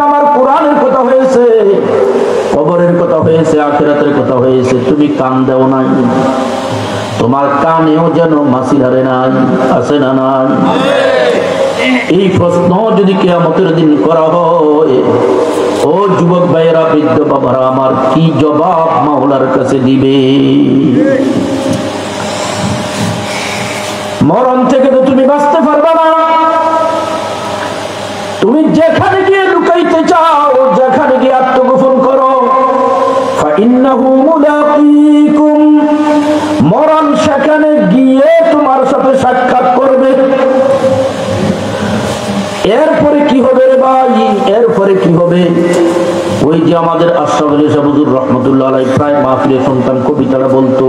আমার কোরআনের কথা হয়েছে, কবরের কথা হয়েছে, আখিরাতের কথা হয়েছে, তুমি কান দাও নাই। তোমার কানেও যেন মাছি ধরে নাই, আছে না নাই? এই প্রশ্ন যদি কিয়ামতের দিন করা হয়, ও যুবক ভাইয়েরা, বৃদ্ধ বাবারা আমার, কি জবাব মাওলার কাছে দিবে? মরণ থেকে তো তুমি বাঁচতে পারবে না। তুমি যেখানে গিয়ে লুকাইতে চাও, যেখানে গিয়ে আত্মগোপন করো, ফাইন্নাহু মুলাকীকুম, মরণ সেখানে গিয়ে তোমার সাথে সাক্ষাৎ করবে। এরপরে কি হবে রে ভাই? এরপরে কি হবে? ওই যে আমাদের আশরাফ আলী সাহেব হুজুর রাহমাতুল্লাহ আলাইহি প্রায় মাহফিলে শুনতাম কবিতাটা বলতো,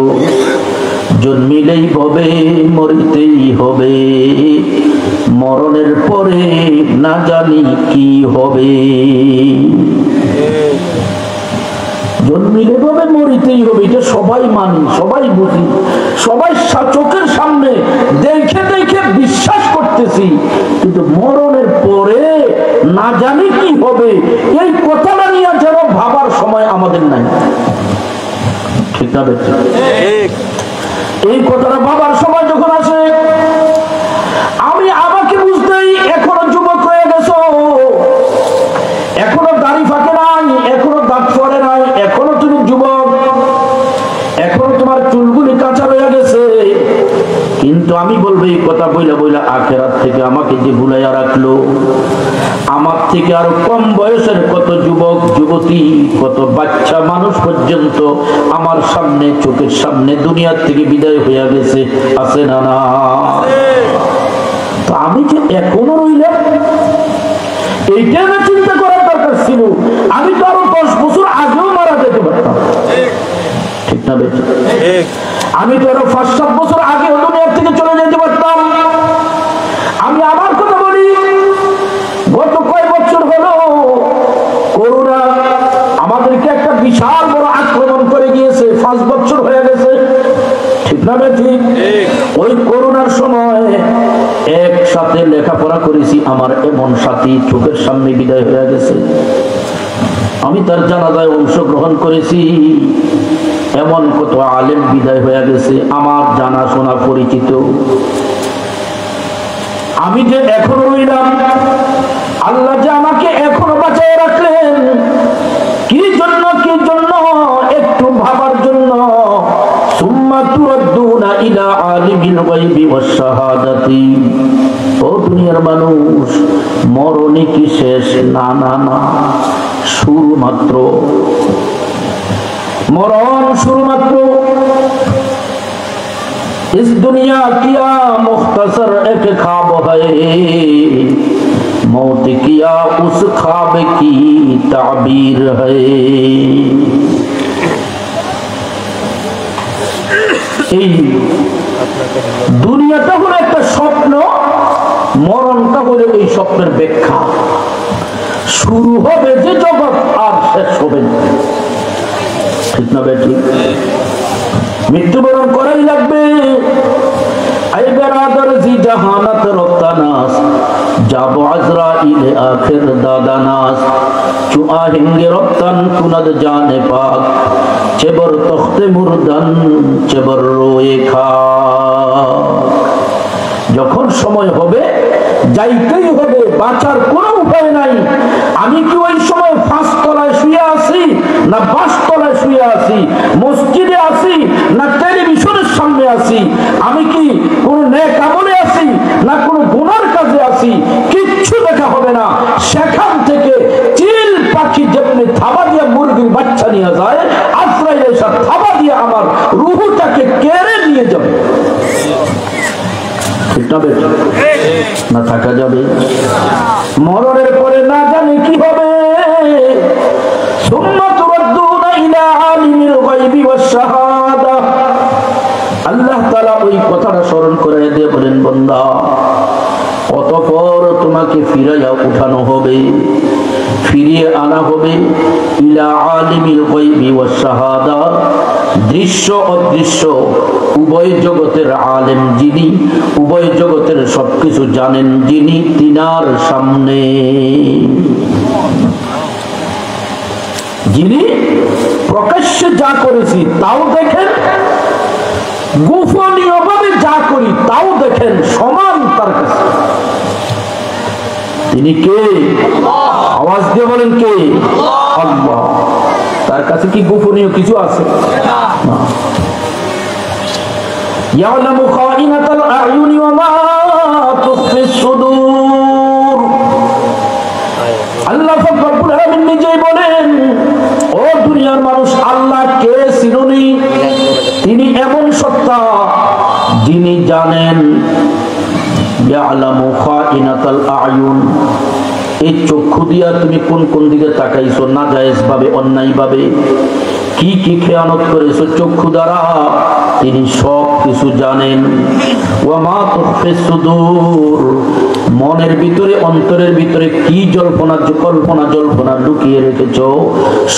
জন্মিলেই হবে মরিতেই হবে, মরণের পরে না জানি কি হবে। জন্মিলে হবে মরিতেই হবে, এটা সবাই মানি, সবাই বুঝি, সবাই চোখের সামনে দেখে দেখে বিশ্বাস করতেছি, কিন্তু মরণের পরে না জানি কি হবে, এই কথাটা নিয়ে যেন ভাবার সময় আমাদের নাই। ঠিক না বেঠিক? এই কথাটা ভাবার সময় যখন আসে, আমি আমাকে বুঝতেই এখনো যুবক হয়ে গেছো, এখনো দাড়ি ফাঁকে নাই, এখনো দাঁত পড়ে নাই, এখনো তুমি যুবক, এখনো তোমার চুলগুলি কাঁচা হয়ে গেছে, কিন্তু আমি বলবো এই কথা বইলা বইলা আখিরাত থেকে আমাকে যে ভুলাইয়া রাখলো, আমার থেকে আরো কম বয়সের কত যুবক যুবতী, কত বাচ্চা মানুষ পর্যন্ত আমার সামনে, চোখের সামনে দুনিয়ার থেকে বিদায় হয়ে গেছে, আছে না না? তো আমি যে এখনো রইলাম, এইটা না চিন্তা করার দরকার ছিল। আমি তো আরো 10 বছর আগেও মারা যেতে পারতাম, ঠিক না বেঠিক? আমি তো আরো 5-7 বছর আগেও দুনিয়ার থেকে চলে যেতে পারতাম। আমি আমার কথা বলি, গত কয়েক বছর হলো করোনা আমাদেরকে একটা বিশাল বড় আক্রমণ করে গিয়েছে, 5 বছর হয়ে গেছে, ঠিক না বেঠিক? ওই করোনার সময় একসাথে লেখাপড়া করেছি, আমার এমন সাথী চোখের সামনে বিদায় হয়ে গেছে। আমি তার জানাজায় অংশগ্রহণ করেছি, এমন কত আলেম বিদায় হয়ে গেছে, আমার জানাশোনা পরিচিত। আমি যে এখনো রইলাম, আল্লাহ যে আমাকে এখনো বাঁচিয়ে রাখলেন, কি জন্য? কি জন্য? একটু ভাবার জন্য। সুম্মা তুরাদ্দুনা ইলা আলিমিল গায়বি ওয়াশ শাহাদাতি, ও দুনিয়ার মানুষ, মরণই কি শেষ? না না না, শুরু মাত্র, মরণ শুরু মাত্র। इस दुनिया किया मुख्तसर एक ख्वाब है, मौत किया उस ख्वाब की ताबीर है। এই দুনিয়াটা হলো একটা স্বপ্ন, মরণটা হলো এই স্বপ্নের ব্যাখ্যা। শুরু হবে যে জগৎ, আর শেষ হবে না, ঠিক না বেঠিক? মৃত্যুবরণ করাই লাগবে। আই বেরাদার জি জাহানাত রক্তানাস, যাবো আজরাইল আখির দাদানাস, চু আহেঙ্গে রক্তান কুনাদ জানে পাক, চেবর তখতে মুরদান চেবর রোয়ে খাক। যখন সময় হবে যাইতেই হবে, বাঁচার কোনো উপায় নাই। আমি কি ওই সময় 5 তলায় শুয়ে আছি, না 5 তলায় শুয়ে আছি, মসজিদে আছি, না টেলিভিশনের সামনে আছি, আমি কি কোন নেক আমলে আছি, না কোন গুনার কাজে আছি, কিচ্ছু দেখা হবে না। সেখান থেকে চিল পাখি যেমনি থাবা দিয়ে মুরগির বাচ্চা নিয়ে যায়, আজরাইল এসে থাবা দিয়ে আমার রূহটাকে কেড়ে নিয়ে যাবে, না থাকা যাবে? মরণের পরে না জানি কি হবে। সুম্মা তুরাদ্দুনা ইলা আলিমিল গায়বি ওয়াশ শাহাদা, আল্লাহ তাআলা ওই কথাটা স্মরণ করে দিয়ে বলেন, বান্দা, অতঃপর তোমাকে ফিরাইয়া উঠানো হবে, ফিরিয়ে আনা হবে ইলা আলিমিল গায়বি ওয়াশ শাহাদা, দৃশ্য অদৃশ্য উভয় জগতের আলেম যিনি, উভয় জগতের সবকিছু জানেন যিনি, তিনার সামনে। যিনি প্রকাশ্যে যা করেছি তাও দেখেন, গোপনীয় ভাবে যা করি তাও দেখেন, সমান তার কাছে। তিনি কে? আওয়াজ দিয়ে বলেন কে? আল্লাহ। তার কাছে কি গোপনীয় কিছু আছে? না। ইয়ালামু খাইনাতাল আ'য়ুনি ওয়া মা তুখফিস সুদূর। আল্লাহ রব্বুল আলামিন নিজেই বলেন, ও দুনিয়ার মানুষ, আল্লাহ কে চিনুনি? তিনি এমন সত্তা যিনি জানেন ইয়ালামু খাইনাতাল আ'য়ুন, এই চক্ষু দিয়া তুমি কোন কোন দিকে তাকাইছো, না জায়েজ ভাবে, অন্যায় ভাবে, কি কি খেয়ানত করেছো চক্ষু দ্বারা, তিনি সব কিছু জানেন। ওয়া মা তুখফিস সুদূর, মনের ভিতরে, অন্তরের ভিতরে কি জল্পনা কল্পনা জল্পনা লুকিয়ে রেখেছো,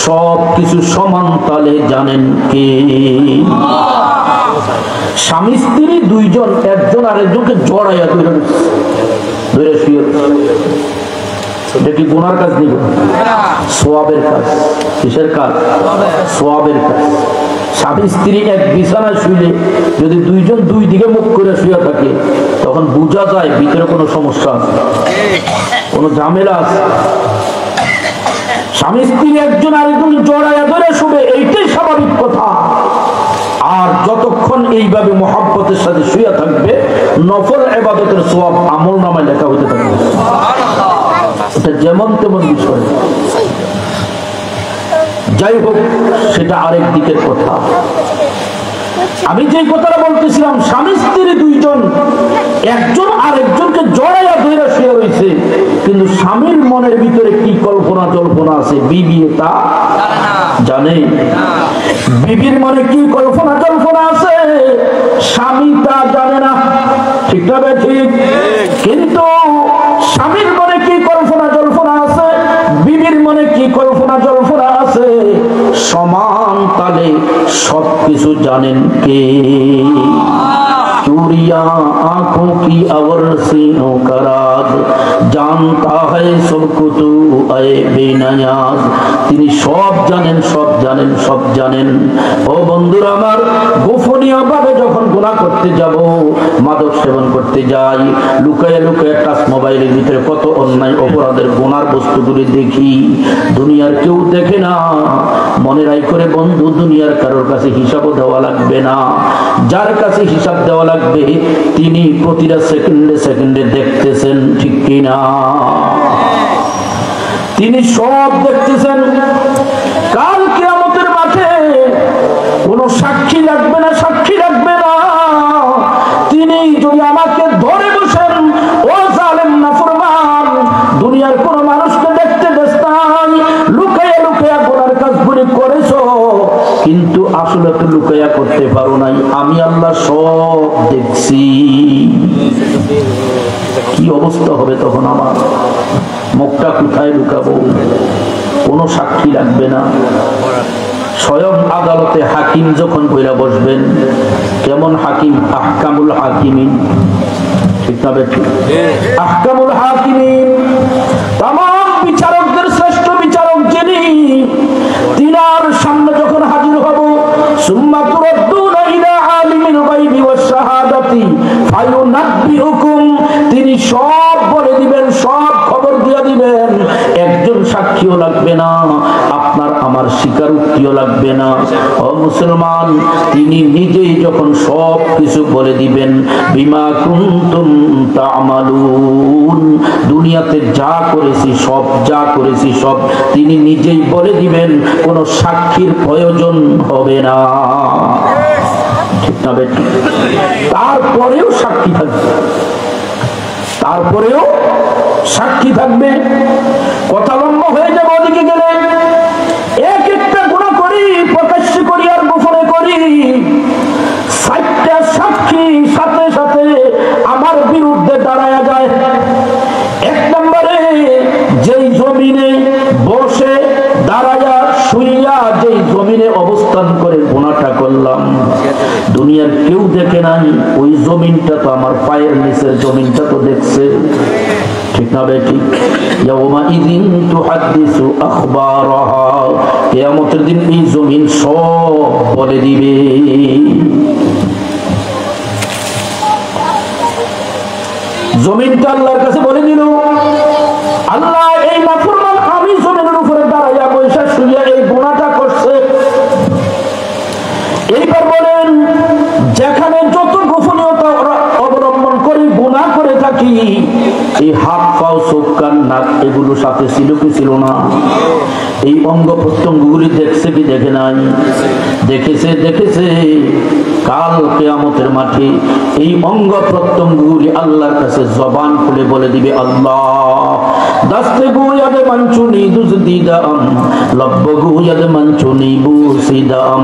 সব কিছু সমান তালে জানেন কে? স্বামী স্ত্রী দুইজন একজন আরেকজনকে জড়াইয়া ধরে শুয়ে, এটা কি গুনার কাজ? দিব সোয়াবের কাজ। কিসের কাজ? সোয়াবের কাজ। স্বামী স্ত্রী এক বিছানায় শুইলে যদি দুইজন দুই দিকে মুখ করে শুয়ে থাকে, তখন বোঝা যায় ভিতরে কোনো সমস্যা আছে, কোনো ঝামেলা আছে। স্বামী স্ত্রী একজন আরেকজন জড়াইয়া ধরে শুবে, এইটাই স্বাভাবিক কথা। আর যতক্ষণ এইভাবে মহব্বতের সাথে শুয়ে থাকবে, নফল ইবাদতের সওয়াব আমল নামায় লেখা হতে থাকবে। এটা যেমন তেমন বিষয়। যাই হোক, সেটা আরেক দিকের কথা। আমি যে কথাটা বলতেছিলাম, স্বামী স্ত্রী দুইজন একজন আরেকজনকে জড়াইয়া ধরে শুয়ে রয়েছে, কিন্তু স্বামীর মনের ভিতরে কি কল্পনা জল্পনা আছে বিবি তা জানে। বিবির মনে কি কল্পনা জল্পনা আছে স্বামী তা জানে না, ঠিক না? ঠিক। কিন্তু স্বামীর মনে কি কল্পনা জল্পনা আছে, বিবির মনে কি কল্পনা জল্পনা আছে, সমান তালে সবকিছু জানেন কে? चूरिया आंखों की अवर सीनों का राज जानता है सबको तू आए बेनियाज। তিনি সব জানেন, সব জানেন, সব জানেন। ও বন্ধুরা আমার, গোপনীয় ভাবে যখন গুনাহ করতে যাব, মাদক সেবন করতে যাই, লুকায়ে লুকায়ে টাচ মোবাইলের ভিতরে কত অন্যায় অপরাধের গুনার বস্তুগুলি দেখি, দুনিয়ার কেউ দেখে না। মনে রাই করে বন্ধু, দুনিয়ার কারোর কাছে হিসাবও দেওয়া লাগবে না। যার কাছে হিসাব দেওয়া লাগবে তিনি প্রতিটা সেকেন্ডে সেকেন্ডে দেখতেছেন, ঠিক কিনা? তিনি সব দেখতেছেন। কাল কিয়ামতের মাঠে কোনো সাক্ষী লাগবে না, সাক্ষী লাগবে না। তিনি যদি আমাকে ধরে বসেন, ও জালেম নাফরমান, দুনিয়ার কোন মানুষকে দেখতে দেশ নাই, লুকাইয়া লুকাইয়া গুনার কাজগুলি করেছো, কিন্তু আসলে তো লুকাইয়া করতে পারো নাই, আমি আল্লাহ সব দেখছি। কি অবস্থা হবে তখন আমার? মুখটা কোথায় লুকাবো? কোনো সাক্ষী লাগবে না। স্বয়ং আদালতে হাকিম যখন বইরা বসবেন, কেমন হাকিম? আহকামুল হাকিমিন, ঠিক না বেঠি? আহকামুল হাকিমিন, তামাম বিচারকদের শ্রেষ্ঠ বিচারক যিনি, তিনার সামনে যখন হাজির হব, সুম্মা তুরাদ্দুনা ইলা আলিমিল গায়বি ওয়াশ শাহাদাতি ফায়ুনাব্বিউকুম, তিনি সব বলে দিবেন, সব খবর দিয়ে দিবেন। একজন সাক্ষীও লাগবে না, আপনার আমার স্বীকারোক্তিও লাগবে না। ও মুসলমান, তিনি নিজেই যখন সব কিছু বলে দিবেন, বিমা কুনতুম তা'মালুন, দুনিয়াতে যা করেছি সব, যা করেছি সব তিনি নিজেই বলে দিবেন, কোনো সাক্ষীর প্রয়োজন হবে না, ঠিক না বেটি? তারপরেও সাক্ষী থাকবে, তারপরেও সাক্ষী থাকবে। কথা লম্বা হয়ে যাবে ওদিকে গেলে। এক একটা গুনাহ করি, প্রকাশ্য করি আর গোপনে করি, 4টা সাক্ষী সাথে সাথে আমার বিরুদ্ধে দাঁড়ায়া যায়। এক নম্বরে, যেই জমিনে বসে দাঁড়ায়া শুইয়া, যেই জমিনে অবস্থান করে গুনাহটা করলাম, দুনিয়ার কেউ দেখে নাই, ওই জমিনটা তো আমার পায়ের নিচের জমিনটা তো দেখছে, ঠিক না বেটি? ইয়াউমা ইযিন তুহাদ্দিসু আখবারাহা, কিয়ামতের দিন এই জমিন সব বলে দিবে। জমিনটা আল্লাহর কাছে বলে দিল, আল্লাহ এই নাফরমান আমি জমিনের উপরে দাঁড়াইয়া বৈশা শুইয়া এই গুনাহটা করছে। এইবার বলেন, যেখানে যত গোপনীয়তা অবলম্বন করে গুনাহ করে থাকি, এই হাত পাও চোখ কান নাক এগুলো সাথে ছিল কি ছিল না? এই অঙ্গ প্রত্যঙ্গগুলি দেখছে কি দেখে নাই? দেখেছে, দেখেছে। কাল কিয়ামতের মাঠে এই অঙ্গ প্রত্যঙ্গগুলি আল্লাহর কাছে জবান খুলে বলে দিবে, আল্লাহ দাস্তে গুয়াদ মানচুনি দুজদিদাম লব্ব গুয়াদ মানচুনি বুসিদাম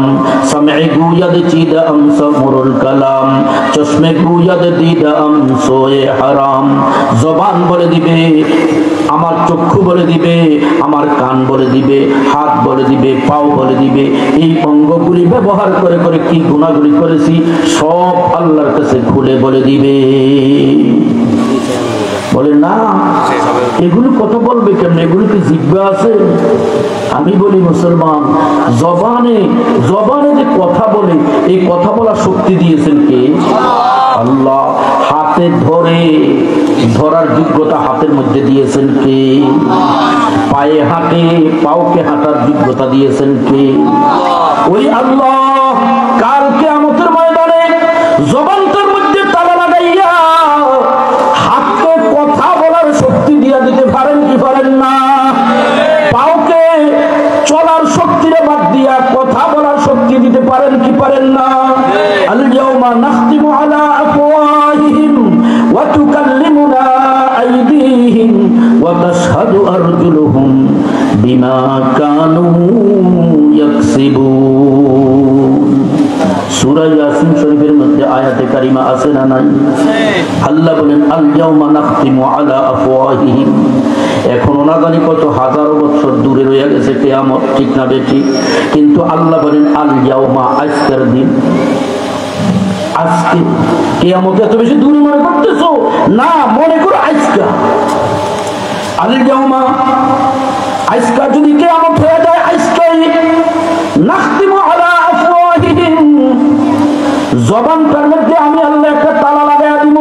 সামঈ গুয়াদ চিদাম সমরুল কালাম চশমে গুয়াদ দিদাম সোয়ে হারাম। জবান বলে দিবে, আমার চক্ষু বলে দিবে, আমার কান বলে দিবে, হাত বলে দিবে, পাও বলে দিবে। এই অঙ্গগুলি ব্যবহার করে করে কি গুনাহগুলি করেছি সব আল্লাহর কাছে খুলে বলে দিবে। বলে না, এগুলো কথা বলবে কেমন? এগুলো কি জিহ্বা আছে? আমি বলি মুসলমান, জবানে জবানে যে কথা বলে, এই কথা বলার শক্তি দিয়েছেন কে? আল্লাহ। হাতে ধরে ধরার যোগ্যতা হাতের মধ্যে দিয়েছেন কে? পায়ে হাঁটে, পাওকে হাঁটার যোগ্যতা দিয়েছেন কে? ওই আল্লাহ। কাল কিয়ামতের ময়দানে জবানটার মধ্যে তালা লাগাইয়া হাতকে কথা বলার শক্তি দিয়া দিতে পারেন কি পারেন না? পাওকে চলার শক্তিরে বাদ দিয়া কথা বলার শক্তি দিতে পারেন কি পারেন না? আল ইয়াউমা নাখতিমু আলা আফওয়াহিহিম ওয়া তুকাল্লিমুনা আইদিহিম ওয়া তাশহাদু আরজুলুহুম বিমা কানু ইয়াকসিবুন। সূরা ইয়াসিন শরীফের মধ্যে আয়াতে কারিমা আছে না নাই? আল্লাহ বলেন, আল ইয়াউমা নাখতিমু আলা আফওয়াহিহিম। এখনো না জানি কত হাজারো বছর দূরে রয়ে গেছে কিয়ামত, ঠিক না বেঠিক? কিন্তু আল্লাহ বলেন আল ইয়াউমা, আজকের দিন। আজকে কিয়ামত এত বেশি দূরে মনে করতেছো না? মনে করো আজকে। আল ইয়াউমা, আজকে যদি কিয়ামত হয়ে যায়, আজকেই নাখতিমু আলা আফওয়াহিহিম, জবানটার মধ্যে আমি আল্লাহ একটা তালা লাগাইয়া দিব।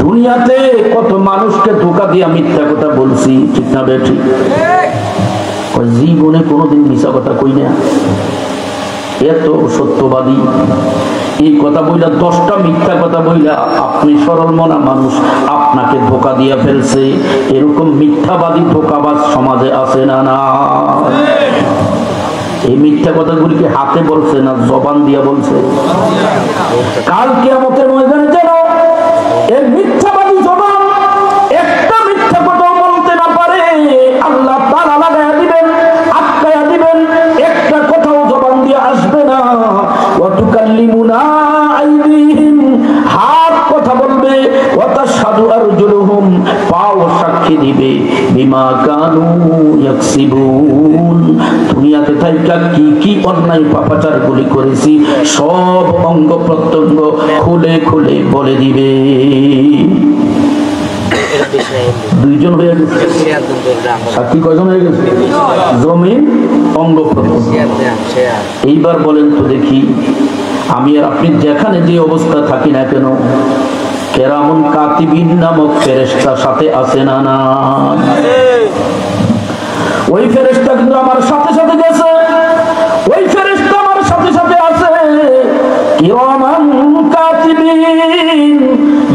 দুনিয়াতে কত মানুষকে ধোঁকা দিয়া মিথ্যা কথা বলছি, ঠিক না বেঠিক? জীবনে কোনোদিন মিথ্যা কথা কই না। এত সত্যবাদী, এই কথা বইলা 10টা মিথ্যা কথা বইলা আপনি সরল মনা মানুষ, আপনাকে ধোঁকা দিয়া ফেলছে। এরকম মিথ্যাবাদী ধোঁকাবাজ সমাজে আছে না? না। এই মিথ্যা কথাগুলিকে হাতে বলছে না জবান দিয়া বলছে? কাল কিয়ামতের ময়দানে যেন এই মিথ্যাবাদী জবান একটা মিথ্যা কথা বলতে না পারে, আল্লাহ তাআলা লাগায়া দিবেন, আটকায়া দিবেন, একটা কথাও জবান দিয়ে আসবে না। ওয়া তুকাল্লিমুনা আইদিহিম, হাত কথা বলবে, ওয়া তাশহাদু আরজুলুহুম, পাও সাক্ষী দিবে, বিমা কানু ইয়াকসিবুন, দুনিয়াতে থাইকা কি কি অন্যায় পাপাচার গুলি করেছি সব অঙ্গ প্রত্যঙ্গ খুলে খুলে বলে দিবে। দুইজন হয়ে গেছে, সাক্ষী কয়জন হয়ে গেছে? জমিন, অঙ্গ প্রত্যঙ্গ। এইবার বলেন তো দেখি, আমি আর আপনি যেখানে যে অবস্থা থাকি না কেন, কেরামুন কাতিবিন নামক ফেরেশতা সাথে আছে না? না। ওই ফেরেশতা কিন্তু আমার সাথে সাথে গেছে, ওই ফেরেশতা আমার সাথে সাথে আছে। কিরামান কাতিবিন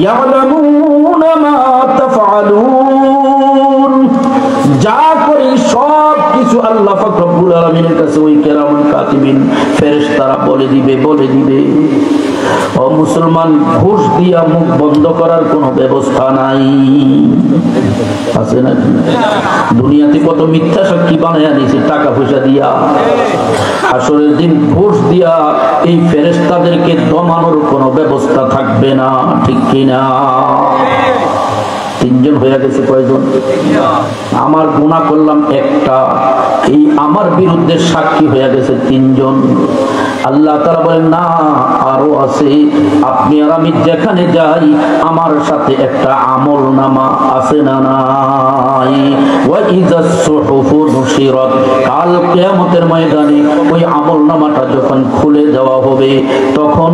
ইয়ালামুনা মা তাফআলুন, যা করি সব কিছু আল্লাহ পাক রব্বুল আলামিনের কাছে ওই কিরামান কাতিবিন ফেরেশতারা বলে দিবে, বলে দিবে। ও মুসলমান, ঘুষ দিয়া মুখ বন্ধ করার কোনো ব্যবস্থা নাই, আছে নাকি? দুনিয়াতে কত মিথ্যা সাক্ষী বানায়া দিয়েছে টাকা পয়সা দিয়া। হাসরের দিন ঘুষ দিয়া এই ফেরেশতাদেরকে দমানোর কোনো ব্যবস্থা থাকবে না, ঠিক কিনা? তিনজন হয়ে গেছে, কয়জন? আমার গুনাহ করলাম একটা, এই আমার বিরুদ্ধে সাক্ষী হয়ে গেছে তিনজন। আল্লাহ তাআলা বলেন না, আরো আছে। আপনি আর আমি যেখানে যাই আমার সাথে একটা আমল নামা আছে না নাই? ওয়া ইযাস সুহুফু নুশিরাত, কাল কিয়ামতের ময়দানে ওই আমল নামাটা যখন খুলে দেওয়া হবে তখন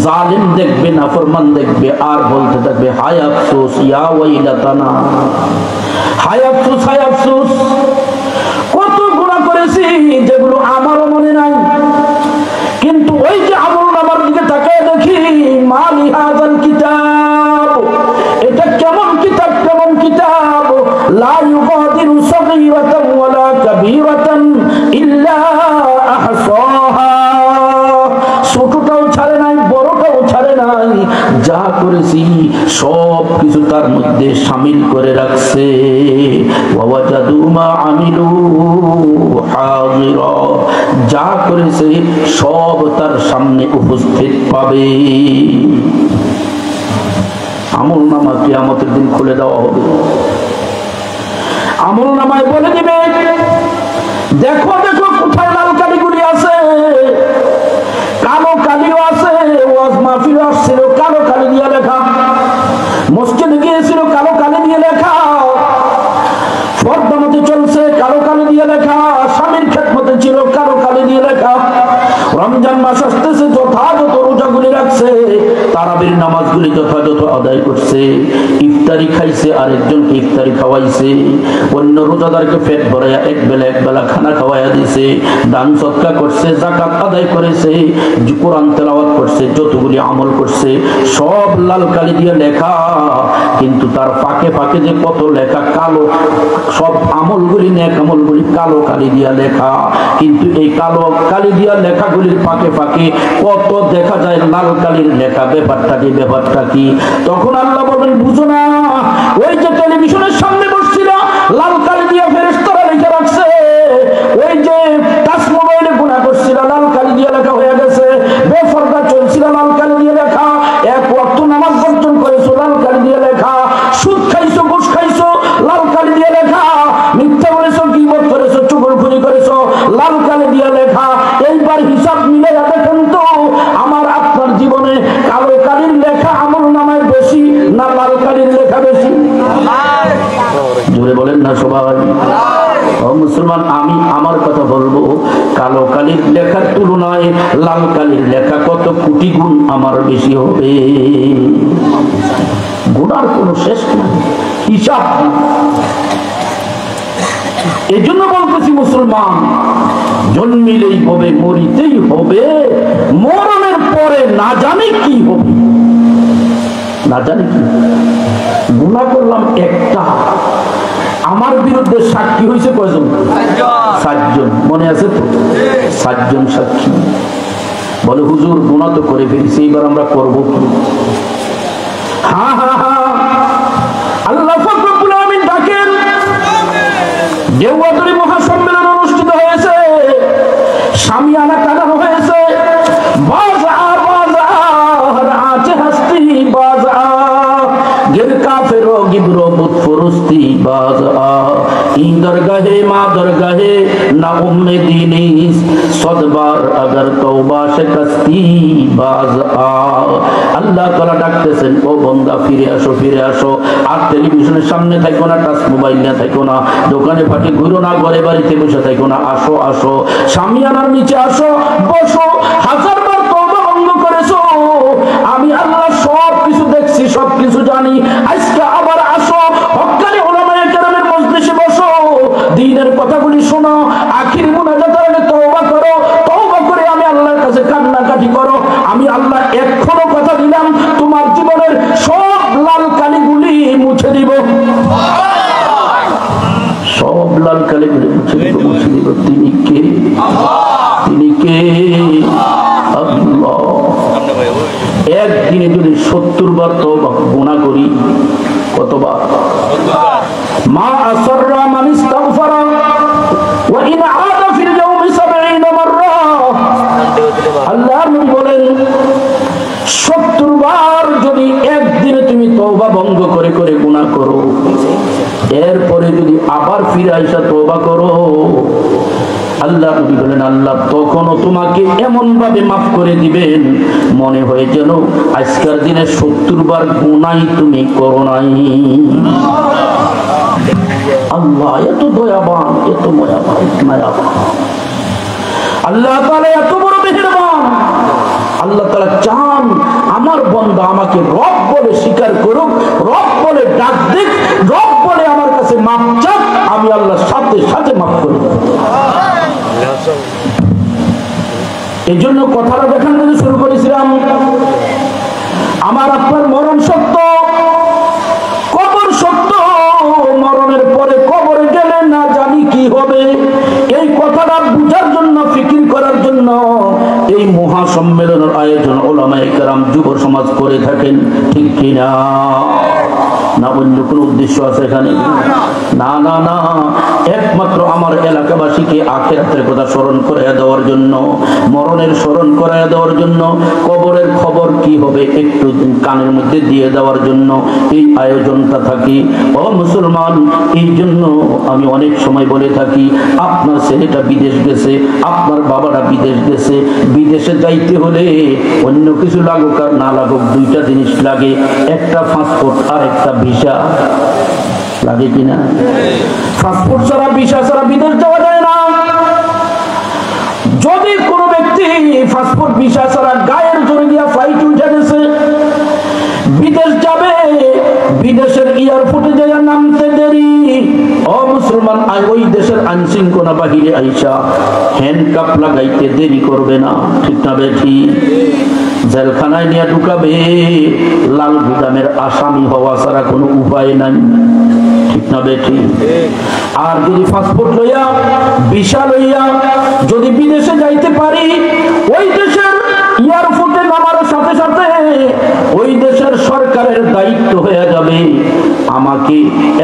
জালিম দেখবে, নাফরমান দেখবে, আর বলতে থাকবে হায় আফসোস, ইয়া ওয়াইলাতানা, হায় আফসোস, হায় আফসোস, কত গুনাহ করেছি যেগুলো আমারও মনে নাই। কিন্তু ওই যে আমল নামার দিকে তাকিয়ে দেখি, মালি হাযাল কিতাব, এটা কেমন কিতাব, কেমন কিতাব, লা ইউগাদিরু সাগীরাতান ওয়ালা কাবীরাতান ইল্লা আহসাহা, ছোটটাও ছাড়ে নাই, বড়টাও ছাড়ে নাই, যা করেছি সব কিছু তার মধ্যে শামিল করে রাখছে। ওয়াজাদু মা আমিলু হাযিরা, যা করেছে সব তার সামনে উপস্থিত পাবে। আমল নামা কিয়ামতের দিন খুলে দেওয়া হবে। আমল নামায় বলে দিবে, দেখো দেখো কোথায় লাল কালিগুলি আছে, কালো কালিও আছে, ওয়াজ মাহফিল আসছিল কালো কালি দিয়ে লেখা, মসজিদে গিয়েছিল কালো কালি দিয়ে লেখা, পর্দামতে চলছে কালো কালি দিয়ে লেখা, স্বামীর খেদমতে ছিল কালো কালি দিয়ে লেখা, রমজান মাস আসতেছে যথাযথ রোজাগুলি রাখছে, তারাবির নামাজগুলি যথাযথ আদায় করছে, ইফতারি খাইছে, আরেকজনকে ইফতারি খাওয়াইছে, অন্য রোজাদারকে পেট ভরাইয়া এক বেলা খানা খাওয়াইয়া দিছে, দান সদকা করছে, যাকাত আদায় করেছে, কোরআন তেলাওয়াত করছে, যতগুলি আমল করছে সব লাল কালি দিয়ে লেখা। কিন্তু তার ফাঁকে ফাঁকে যে কত লেখা কালো, সব আমলগুলি নেক আমলগুলি কালো কালি দিয়া লেখা। কিন্তু এই কালো কালি দিয়া লেখাগুলির ফাঁকে ফাঁকে কত দেখা যায় লাল কালির লেখা। ব্যাপারটা কি, ব্যাপারটা কি? তখন আল্লাহ বলেন, বুঝো না, ওই যে টেলিভিশনের সামনে বসছিল লাল কালি দিয়া ফেরেশতারা লিখে রাখছে, ওই যে টাচ মোবাইলে গুনাহ করছিল লাল কালি দিয়া লেখা হয়ে গেছে, বেপরদা চলছিল লাল কালি দিয়ে লেখা, এক ওয়াক্ত নামাজ বর্জন করেছো লাল কালি দিয়ে লেখা, সুদ খাইছো, ঘুষ খাইছো লাল কালি দিয়ে লেখা, মিথ্যা বলেছো, গীবত করেছো, চুগলখড়ি করেছো লাল কালি দিয়ে লেখা। এইবার হিসাব মিলে দেখেন তো আমার আপনার জীবনে কালো কালির লেখা আমল নামায় বেশি না লাল কালির লেখা বেশি? জোরে বলেন না সবাই। ও মুসলমান, আমি আমার কথা বলবো, কালো কালির লেখার তুলনায় লাল কালির লেখা কত কোটি গুণ আমার বেশি হবে। গুনার কোনো শেষ নাই, হিসাব। এই জন্য বলতেছি মুসলমান, জন্মিলেই হবে, মরিতেই হবে, মরণের পরে না জানি কি হবে, না জানি কি। গুনাহ করলাম একটা, আমার বিরুদ্ধে সাক্ষী হয়েছে কয়জন? 7 জন। মনে আছে তো? 7 জন সাক্ষী। বলে হুজুর গুনাহ তো করে ফেলছি, এবার আমরা করবো কি? হা হা হা, আল্লাহ পাক রব্বুল আলামিন ডাকেন। দেওয়াতুরি মহাসম্মেলন অনুষ্ঠিত হয়েছে, শামিয়ানা টানানো হয়েছে, বাজা বাজা রাতে হাসতি বাজা, গির কাফেরো গিবরো বুত ফরস্তি বাজা, این درگاہ ما درگاہ نا امید دینیس صدبار اگر توبہ شکستی باز آ আল্লাহ তাআলা ডাকতেছেন, ও বান্দা ফিরে আসো, ফিরে আসো। আর টেলিভিশনের সামনে থাকো না, টাচ মোবাইল নিয়ে থাকো না, দোকানে ফাঁকে ঘুরো না, ঘরে বাড়িতে বসে থাকো না, আসো আসো, শামিয়ানার নিচে আসো, বসো। হাজারবার তওবা ভঙ্গ করেছো, আমি আল্লাহ সব কিছু দেখছি, সব কিছু জানি। আজকে আবার আসো, হক্কানি উলামায়ে কেরামের মজলিসে বসো, দ্বীনের কথাগুলি শোনো, আখির মুনাজাতের আগে তওবা করো, তওবা করে আমি আল্লাহর কাছে কান্নাকাটি করো। আমি আল্লাহ এখনো কথা দিলাম, তোমার জীবনের সব লাল কালিগুলি মুছে দিব, সব লাল কালিগুলি মুছে দিব, মুছে দিব। তিনি কে? তিনি কে? আল্লাহ। একদিনে যদি 70 বার তওবা গুনাহ করি, কতবার? মা আসররা মান ইস্তাগফারা ওয়া ইন আদা ফিল ইয়াউমি 70 মাররা। আল্লাহর নবী বলেন 70 বার যদি একদিনে তুমি তওবা ভঙ্গ করে করে গুনাহ করো, এরপরে যদি আবার ফিরে আইসা তওবা করো, আল্লাহ নবী বলেন আল্লাহ তখনও তোমাকে এমন ভাবে মাফ করে দিবেন মনে হয় যেন আজকের দিনে 70 বার গুনাহ তুমি করো নাই। আল্লাহ এত দয়াবান, এত মায়াবান। আল্লাহ তাআলা এত বড় মেহেরবান। আল্লাহ তাআলা চান আমার বান্দা আমাকে রব বলে স্বীকার করুক, রব বলে ডাক দিক, রব বলে আমার কাছে মাফ চাক, আমি আল্লাহর সাথে সাথে মাফ করে দেব। এই জন্য কথাটা যেখান থেকে শুরু করেছিলাম, আমার আপনার মরণ সত্য, কবর সত্য, মরণের পরে কবরে গেলে না জানি কি হবে। এই কথাটা বুঝার জন্য, ফিকির করার জন্য এই মহাসম্মেলনের আয়োজন ওলামায়ে কেরাম যুব সমাজ করে থাকেন, ঠিক কিনা? না অন্য কোনো উদ্দেশ্য আছে এখানে? না না না, একমাত্র আমার এলাকাবাসীকে আখিরাতের কথা স্মরণ করাইয়া দেওয়ার জন্য, মরণের স্মরণ করাইয়া দেওয়ার জন্য, কবরের খবর কি হবে একটু কানের মধ্যে দিয়ে দেওয়ার জন্য এই আয়োজনটা থাকি। ও মুসলমান, এই জন্য আমি অনেক সময় বলে থাকি, আপনার ছেলেটা বিদেশ গেছে, আপনার বাবাটা বিদেশ গেছে, বিদেশে যাইতে হলে অন্য কিছু লাগুক আর না লাগুক, দুইটা জিনিস লাগে, একটা পাসপোর্ট আর একটা ভিসা। লাগে কিনা? পাসপোর্ট ছাড়া, ভিসা ছাড়া বিদেশ যাওয়া যায় না। যদি কোনো ব্যক্তি পাসপোর্ট ভিসা ছাড়া গায়ের জোরে দিয়া ফ্লাইট উঠে গেছে, বিদেশ যাবে, বিদেশের এয়ারপোর্টে যাইয়া নামতে দেরি, ও মুসলমান ওই দেশের আইনশৃঙ্খলা বাহিরে আইসা হ্যান্ডকাপ লাগাইতে দেরি করবে না, ঠিক না বেঠি? জেলখানায় নিয়ে ঢুকাবে, লাল গুদামের আসামি হওয়া ছাড়া কোনো উপায় নাই, ঠিক না বেঠি? আর যদি পাসপোর্ট লইয়া, ভিসা লইয়া যদি বিদেশে যাইতে পারি, ওই দেশের এয়ারপোর্টে নামার সাথে সাথে ওই দেশের সরকারের দায়িত্ব হয়ে যাবে আমাকে